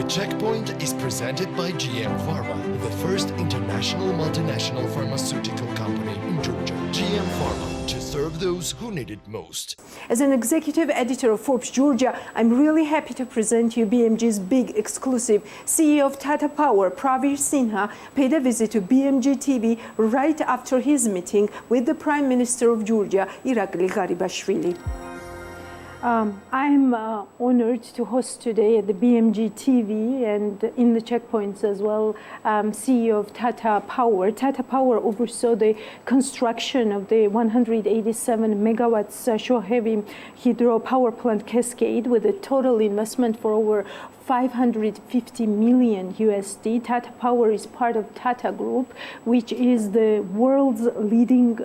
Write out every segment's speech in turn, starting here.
Checkpoint is presented by GM Pharma, the first international multinational pharmaceutical company in Georgia. GM Pharma, to serve those who need it most. As an executive editor of Forbes Georgia, I'm really happy to present you BMG's big exclusive. CEO of Tata Power, Praveer Sinha, paid a visit to BMG TV right after his meeting with the Prime Minister of Georgia, Irakli Gharibashvili. I'm honored to host today at the BMG TV and in the checkpoints as well, CEO of Tata Power. Tata Power oversaw the construction of the 187 megawatts Shohevi hydro power plant Cascade with a total investment for over 550 million USD. Tata Power is part of Tata Group, which is the world's leading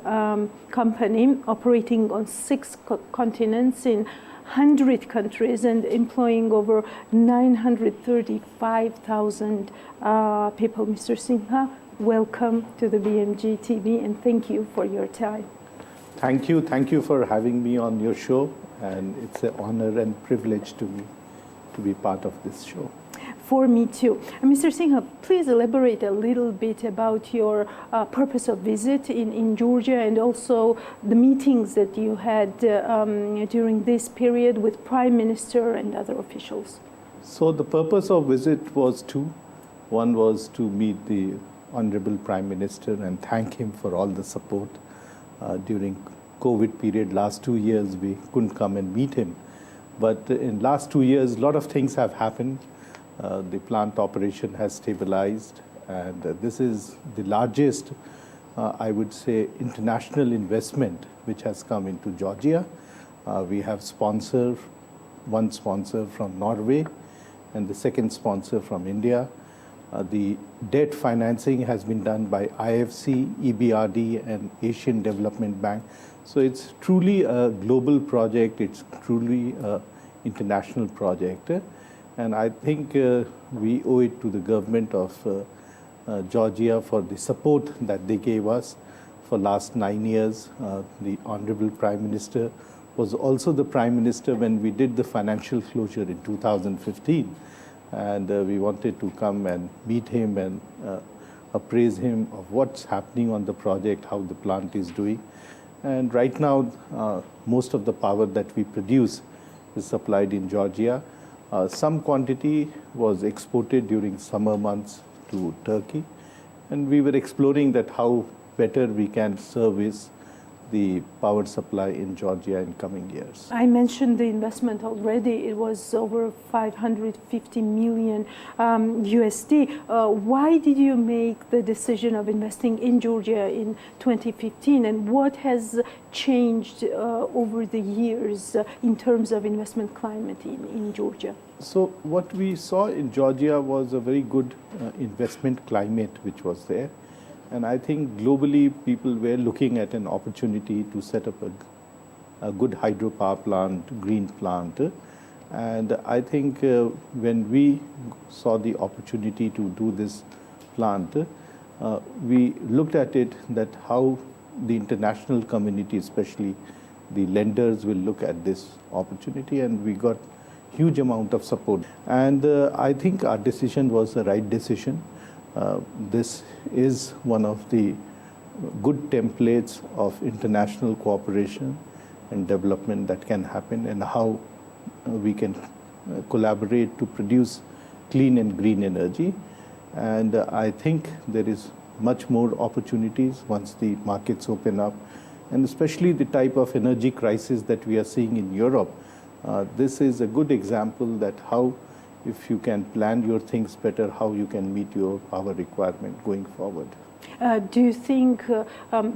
company operating on 6 continents in 100 countries and employing over 935,000 people. Mr. Sinha, welcome to the BMG TV and thank you for your time. Thank you. Thank you for having me on your show, and it's an honor and privilege to me to be part of this show. For me too. Mr. Sinha, please elaborate a little bit about your purpose of visit in Georgia and also the meetings that you had during this period with Prime Minister and other officials. So the purpose of visit was two. One was to meet the Honorable Prime Minister and thank him for all the support during COVID period. Last 2 years we couldn't come and meet him. But in last 2 years, a lot of things have happened. The plant operation has stabilized, and this is the largest, I would say, international investment which has come into Georgia. We have one sponsor from Norway, and the second sponsor from India. The debt financing has been done by IFC, EBRD, and Asian Development Bank. So it's truly a global project. It's truly an international project. And I think we owe it to the government of Georgia for the support that they gave us for last 9 years. The Honorable Prime Minister was also the Prime Minister when we did the financial closure in 2015. And we wanted to come and meet him and appraise him of what's happening on the project, how the plant is doing. And right now, most of the power that we produce is supplied in Georgia. Some quantity was exported during summer months to Turkey, and we were exploring that how better we can service the power supply in Georgia in coming years. I mentioned the investment already. It was over 550 million USD. Why did you make the decision of investing in Georgia in 2015, and what has changed over the years in terms of investment climate in Georgia? So what we saw in Georgia was a very good investment climate which was there. And I think globally people were looking at an opportunity to set up a good hydropower plant, green plant. And I think when we saw the opportunity to do this plant, we looked at it that how the international community, especially the lenders, will look at this opportunity, and we got huge amount of support. And I think our decision was the right decision. This is one of the good templates of international cooperation and development that can happen, and how we can collaborate to produce clean and green energy. And I think there is much more opportunities once the markets open up, and especially the type of energy crisis that we are seeing in Europe. This is a good example that how, if you can plan your things better, how you can meet your power requirement going forward. Do you think,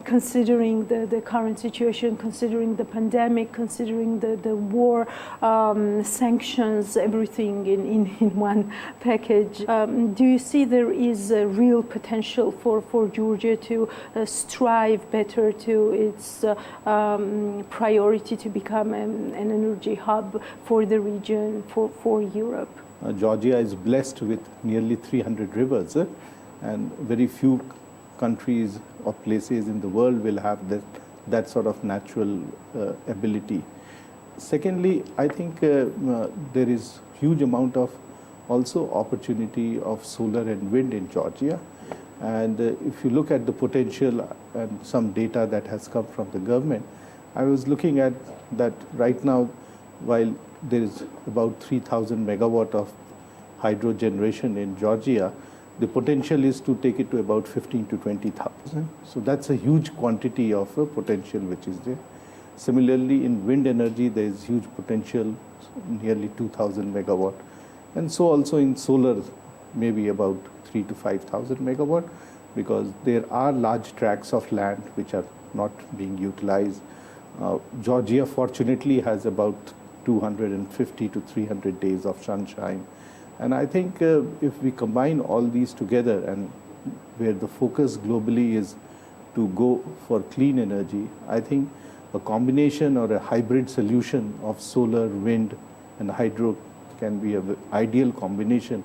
considering the current situation, considering the pandemic, considering the war, sanctions, everything in one package, do you see there is a real potential for Georgia to strive better to its priority to become an energy hub for the region, for Europe? Georgia is blessed with nearly 300 rivers, and very few countries or places in the world will have that sort of natural ability. Secondly, I think there is huge amount of also opportunity of solar and wind in Georgia. And if you look at the potential and some data that has come from the government, I was looking at that right now, while there is about 3,000 megawatt of hydro generation in Georgia, the potential is to take it to about 15 to 20,000. So that's a huge quantity of potential which is there. Similarly, in wind energy, there is huge potential, nearly 2,000 megawatt. And so also in solar, maybe about 3 to 5,000 megawatt, because there are large tracts of land which are not being utilized. Georgia, fortunately, has about 250 to 300 days of sunshine. And I think if we combine all these together, and where the focus globally is to go for clean energy, I think a combination or a hybrid solution of solar, wind, and hydro can be an ideal combination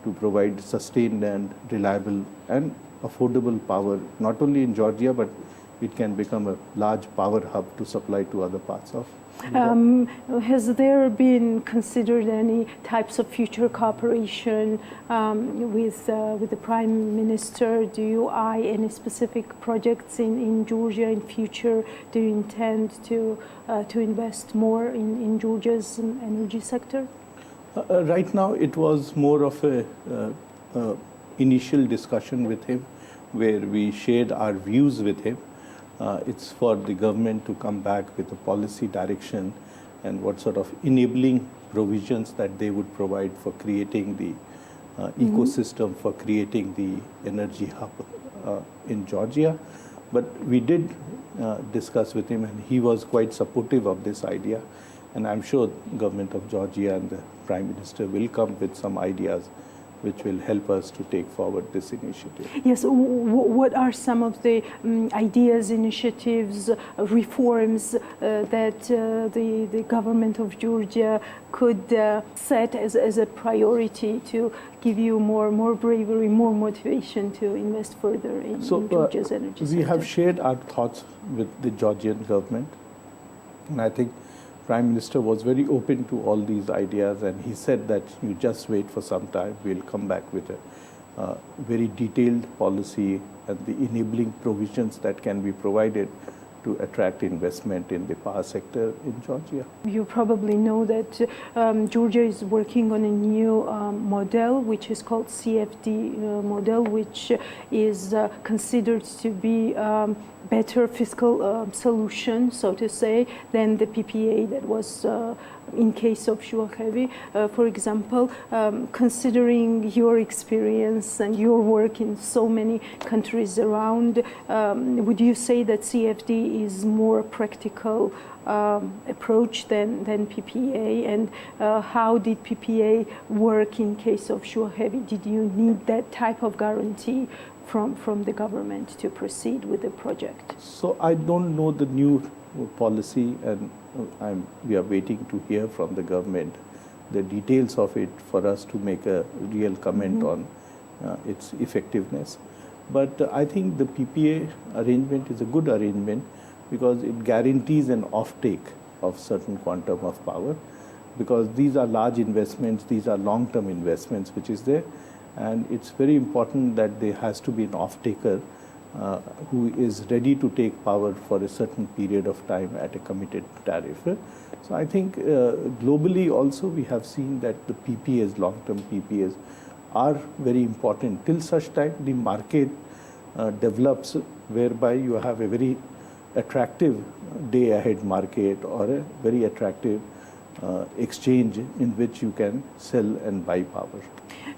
to provide sustained and reliable and affordable power, not only in Georgia, but it can become a large power hub to supply to other parts of has there been considered any types of future cooperation with the Prime Minister? Do you eye any specific projects in Georgia in future? Do you intend to invest more in Georgia's energy sector? Right now, it was more of a initial discussion with him, where we shared our views with him. It's for the government to come back with a policy direction and what sort of enabling provisions that they would provide for creating the ecosystem, for creating the energy hub in Georgia. But we did discuss with him, and he was quite supportive of this idea. And I'm sure the government of Georgia and the Prime Minister will come with some ideas which will help us to take forward this initiative. Yes, what are some of the ideas, initiatives, reforms that the government of Georgia could set as a priority to give you more bravery, more motivation to invest further in Georgia's energy sector? We have shared our thoughts with the Georgian government, and I think Prime Minister was very open to all these ideas, and he said that you just wait for some time, we'll come back with a very detailed policy and the enabling provisions that can be provided to attract investment in the power sector in Georgia. You probably know that Georgia is working on a new model, which is called CFD model, which is considered to be better fiscal solution, so to say, than the PPA that was in case of Shuakevi. For example, considering your experience and your work in so many countries around, would you say that CFD is more practical approach than PPA? And how did PPA work in case of Shuakevi? Did you need that type of guarantee from the government to proceed with the project? So I don't know the new policy, and we are waiting to hear from the government the details of it for us to make a real comment on its effectiveness. But I think the PPA arrangement is a good arrangement because it guarantees an offtake of certain quantum of power, because these are large investments, these are long-term investments which is there. And it's very important that there has to be an off-taker who is ready to take power for a certain period of time at a committed tariff. So I think globally also we have seen that the PPAs, long-term PPAs, are very important till such time the market develops, whereby you have a very attractive day-ahead market or a very attractive exchange in which you can sell and buy power.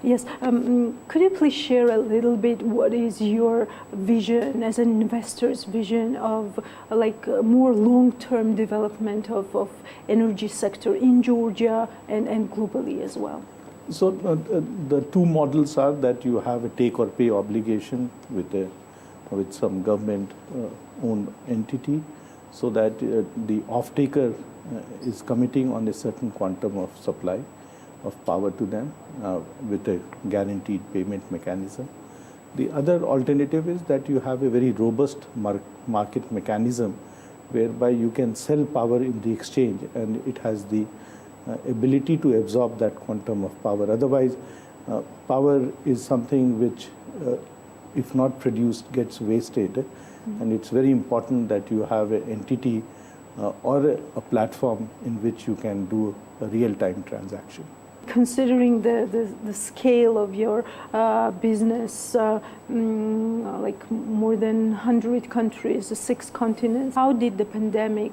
Yes, could you please share a little bit what is your vision as an investor's vision of like more long-term development of energy sector in Georgia and globally as well? So the two models are that you have a take or pay obligation with some government owned entity, so that the off-taker is committing on a certain quantum of supply of power to them with a guaranteed payment mechanism. The other alternative is that you have a very robust market mechanism whereby you can sell power in the exchange, and it has the ability to absorb that quantum of power. Otherwise, power is something which, if not produced, gets wasted. And it's very important that you have an entity or a platform in which you can do a real-time transaction. Considering the scale of your business, like more than 100 countries, 6 continents, how did the pandemic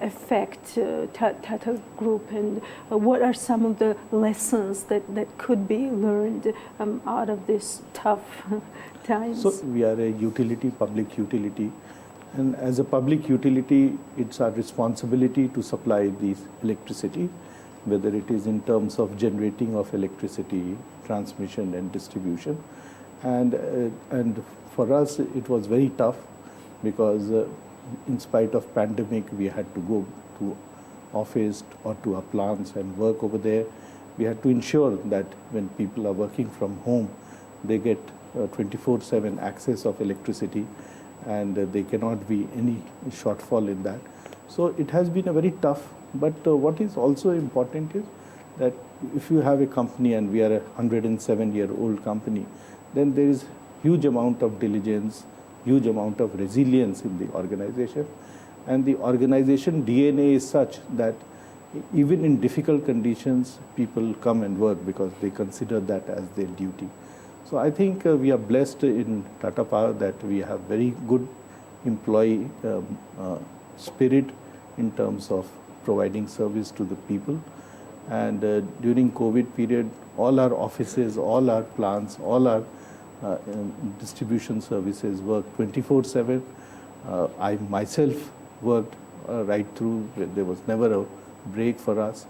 affect Tata Group, and what are some of the lessons that could be learned out of this tough times? So we are a utility, public utility, and as a public utility, it's our responsibility to supply these electricity, whether it is in terms of generating of electricity, transmission and distribution. And for us, it was very tough because in spite of pandemic, we had to go to office or to our plants and work over there. We had to ensure that when people are working from home, they get 24/7 access of electricity, and there cannot be any shortfall in that. So it has been a very tough. But what is also important is that if you have a company, and we are a 107-year-old company, then there is huge amount of diligence, huge amount of resilience in the organization. And the organization DNA is such that even in difficult conditions, people come and work because they consider that as their duty. So I think we are blessed in Tata Power that we have very good employee spirit in terms of providing service to the people. And during COVID period, all our offices, all our plants, all our distribution services worked 24/7. I myself worked right through. There was never a break for us.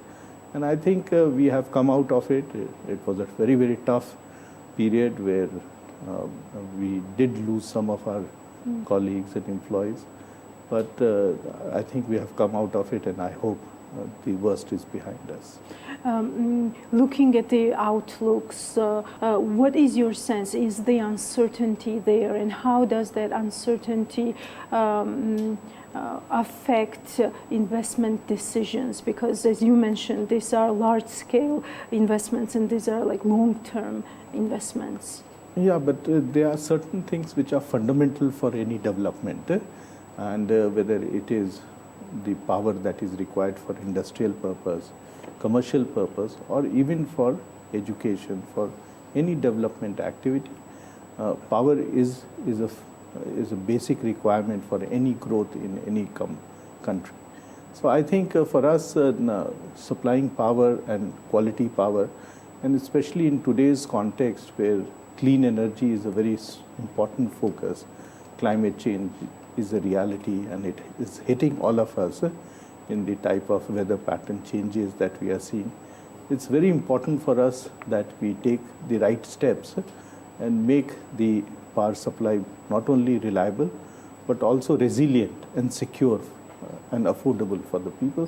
And I think we have come out of it. It was a very, very tough period where we did lose some of our colleagues and employees. But I think we have come out of it, and I hope the worst is behind us. Looking at the outlooks, what is your sense? Is the uncertainty there, and how does that uncertainty affect investment decisions? Because as you mentioned, these are large-scale investments, and these are like long-term investments. Yeah, but there are certain things which are fundamental for any development. And whether it is the power that is required for industrial purpose, commercial purpose, or even for education, for any development activity, power is a basic requirement for any growth in any country. So I think for us, supplying power and quality power, and especially in today's context where clean energy is a very important focus, climate change is a reality, and it is hitting all of us in the type of weather pattern changes that we are seeing. It's very important for us that we take the right steps and make the power supply not only reliable, but also resilient and secure and affordable for the people.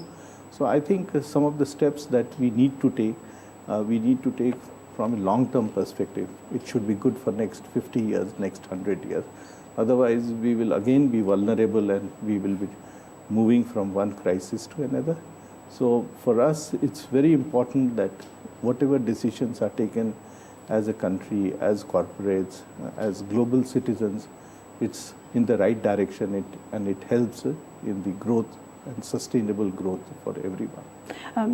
So I think some of the steps that we need to take from a long-term perspective. It should be good for next 50 years, next 100 years. Otherwise, we will again be vulnerable, and we will be moving from one crisis to another. So for us, it's very important that whatever decisions are taken as a country, as corporates, as global citizens, it's in the right direction, and it helps in the growth and sustainable growth for everyone.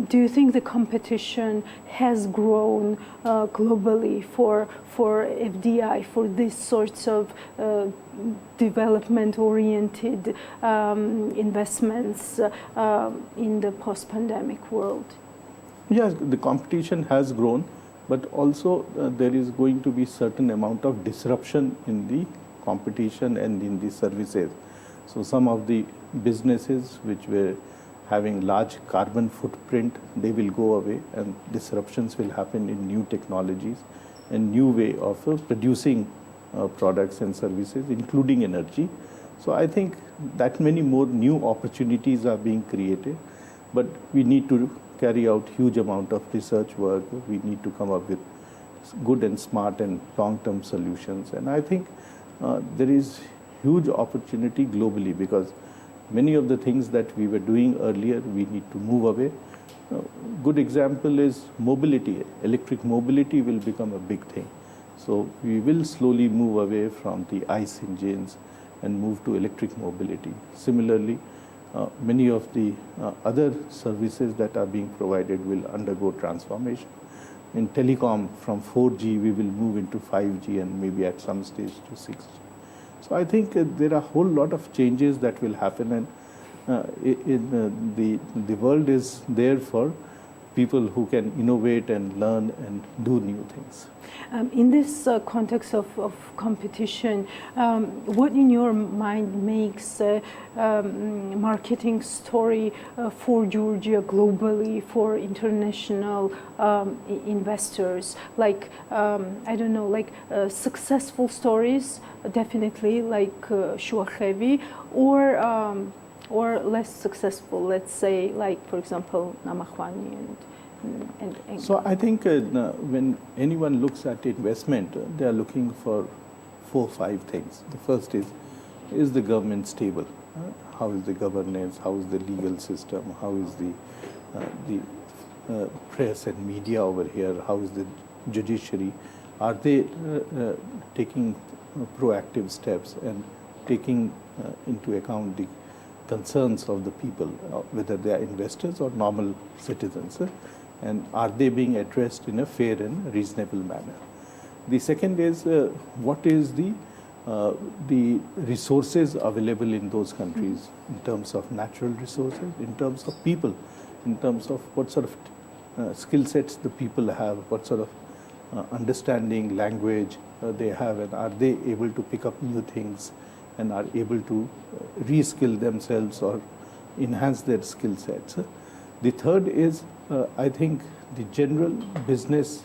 Do you think the competition has grown globally for FDI, for these sorts of development-oriented investments in the post-pandemic world? Yes, the competition has grown, but also there is going to be certain amount of disruption in the competition and in the services. So some of the businesses which were having large carbon footprint, they will go away, and disruptions will happen in new technologies and new way of producing products and services, including energy. So I think that many more new opportunities are being created, but we need to carry out huge amount of research work. We need to come up with good and smart and long-term solutions. And I think there is huge opportunity globally, because many of the things that we were doing earlier, we need to move away. Good example is mobility. Electric mobility will become a big thing. So we will slowly move away from the ICE engines and move to electric mobility. Similarly, many of the other services that are being provided will undergo transformation. In telecom, from 4G, we will move into 5G and maybe at some stage to 6G. So I think there are a whole lot of changes that will happen, and the world is there for people who can innovate and learn and do new things. In this context of competition, what in your mind makes a marketing story for Georgia globally, for international investors? Like, I don't know, like successful stories, definitely, like Shuachevi, or less successful, let's say, like, for example, Namakhwani and So I think when anyone looks at investment, they are looking for 4 or 5 things. The first is the government stable? How is the governance? How is the legal system? How is the press and media over here? How is the judiciary? Are they taking proactive steps and taking into account the concerns of the people, whether they are investors or normal citizens? And are they being addressed in a fair and reasonable manner? The second is what is the resources available in those countries in terms of natural resources, in terms of people, in terms of what sort of skill sets the people have, what sort of understanding, language they have, and are they able to pick up new things and are able to reskill themselves or enhance their skill sets. The third is, I think, the general business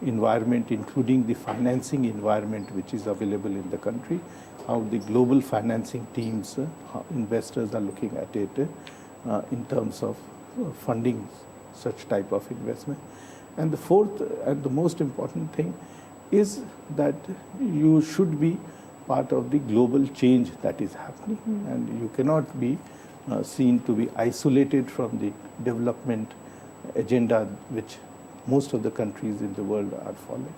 environment, including the financing environment which is available in the country, how the global financing teams, how investors are looking at it in terms of funding such type of investment. And the fourth and the most important thing is that you should be part of the global change that is happening, and you cannot be seen to be isolated from the development agenda which most of the countries in the world are following.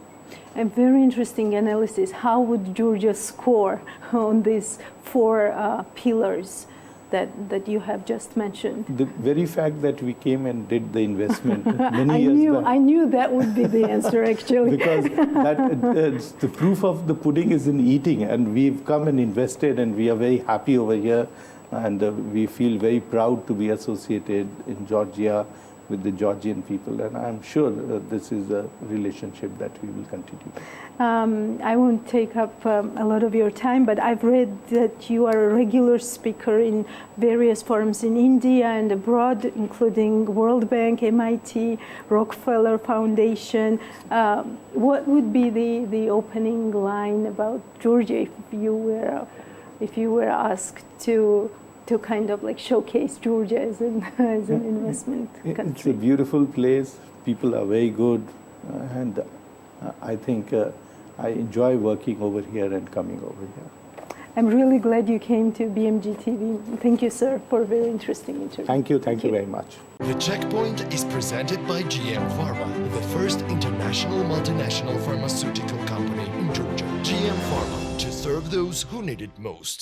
A very interesting analysis. How would Georgia score on these 4 pillars that you have just mentioned? The very fact that we came and did the investment many years back. I knew that would be the answer, actually. Because the proof of the pudding is in eating, and we've come and invested, and we are very happy over here, and we feel very proud to be associated in Georgia with the Georgian people, and I'm sure this is a relationship that we will continue. I won't take up a lot of your time, but I've read that you are a regular speaker in various forums in India and abroad, including World Bank, MIT, Rockefeller Foundation. What would be the opening line about Georgia if you were asked to kind of like showcase Georgia as an investment country? It's a beautiful place. People are very good, and I think I enjoy working over here and coming over here. I'm really glad you came to BMG TV. Thank you, sir, for a very interesting interview. Thank you very much. The Checkpoint is presented by GM Pharma, the first international multinational pharmaceutical company in Georgia. GM Pharma, to serve those who need it most.